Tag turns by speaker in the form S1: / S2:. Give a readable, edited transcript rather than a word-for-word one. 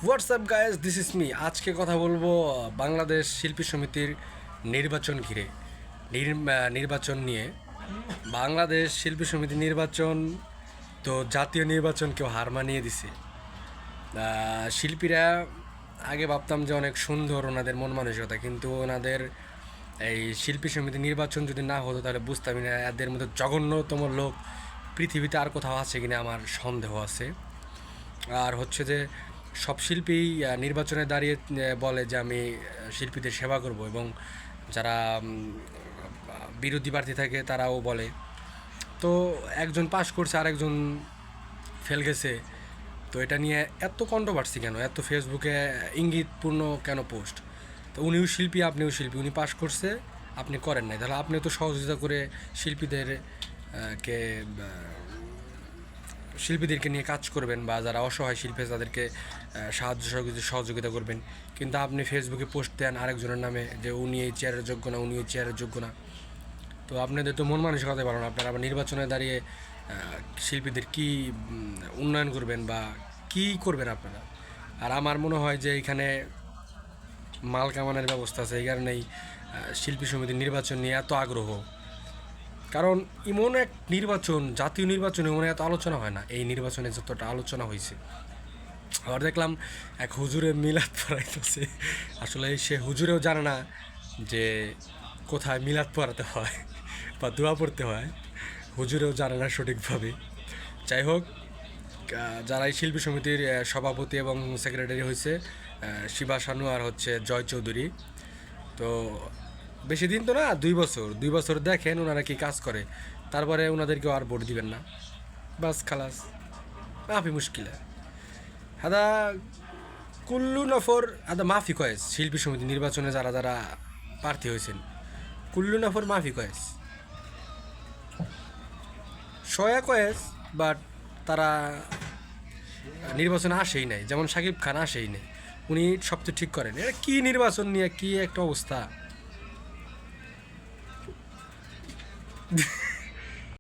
S1: WhatsApp guys, this is me. আজকে কথা বলবো বাংলাদেশ শিল্পী সমিতির নির্বাচন ঘিরে নির্বাচন নিয়ে। বাংলাদেশ শিল্পী সমিতি নির্বাচন তো জাতীয় নির্বাচনকেও হার মানিয়ে দিছে। শিল্পীরা আগে ভাবতাম যে অনেক সুন্দর ওনাদের মন মানসিকতা, কিন্তু ওনাদের এই শিল্পী সমিতি নির্বাচন যদি না হতো তাহলে বুঝতামই না এদের মধ্যে জঘন্যতম লোক পৃথিবীতে আর কোথাও আছে কিনা আমার সন্দেহ আছে। আর হচ্ছে যে সব শিল্পী নির্বাচনে দাঁড়িয়ে বলে যে আমি শিল্পীদের সেবা করব, এবং যারা বিরোধী প্রার্থী থাকে তারাও বলে। তো একজন পাশ করছে আর একজন ফেল গেছে, তো এটা নিয়ে এত কন্ট্রোভার্সি কেন, এত ফেসবুকে ইঙ্গিতপূর্ণ কেন পোস্ট? তো উনিও শিল্পী, আপনিও শিল্পী, উনি পাশ করছে আপনি করেন নাই, তাহলে আপনিও তো সহযোগিতা করে শিল্পীদের কে শিল্পীদেরকে নিয়ে কাজ করবেন, বা যারা অসহায় শিল্পী তাদেরকে সাহায্য সহযোগিতা করবেন। কিন্তু আপনি ফেসবুকে পোস্ট দেন আরেকজনের নামে যে উনি এই চেয়ারের যোগ্য না, উনি এই চেয়ারের যোগ্য না। তো আপনাদের তো মন মানসিকতা ভালো না, আপনারা আবার নির্বাচনে দাঁড়িয়ে শিল্পীদের কী উন্নয়ন করবেন বা কী করবেন আপনারা? আর আমার মনে হয় যে এখানে মাল কামানের ব্যবস্থা আছে, এই কারণেই শিল্পী সমিতির নির্বাচন নিয়ে এত আগ্রহ। কারণ এমন এক নির্বাচন, জাতীয় নির্বাচনে এমন এত আলোচনা হয় না, এই নির্বাচনে যতটা আলোচনা হয়েছে। আবার দেখলাম এক হুজুরে মিলাদ পড়াইতেছে, আসলে সে হুজুরেও জানে না যে কোথায় মিলাদ পড়াতে হয় বা দোয়া পড়তে হয়, হুজুরেও জানে না সঠিকভাবে। যাই হোক, যারা এই শিল্পী সমিতির সভাপতি এবং সেক্রেটারি হয়েছে শিবা শানু আর হচ্ছে জয় চৌধুরী, তো বেশি দিন তো না, 2 বছর দেখেন ওনারা কি কাজ করে, তারপরে ওনাদেরকেও আর ভোট দিবেন না, বাস খালাস, মাফি মুশকিলে হাদা কুল্লু নফর আদা মাফি কয়েস। শিল্পী সমিতি নির্বাচনে যারা যারা প্রার্থী হয়েছেন, কুল্লু নফর মাফি কয়েস, সয়া কয়েস, বাট তারা নির্বাচনে আসেই নাই। যেমন সাকিব খান আসেই নাই, উনি সবচেয়ে ঠিক করেন। এটা কী নির্বাচন নিয়ে কী একটা অবস্থা!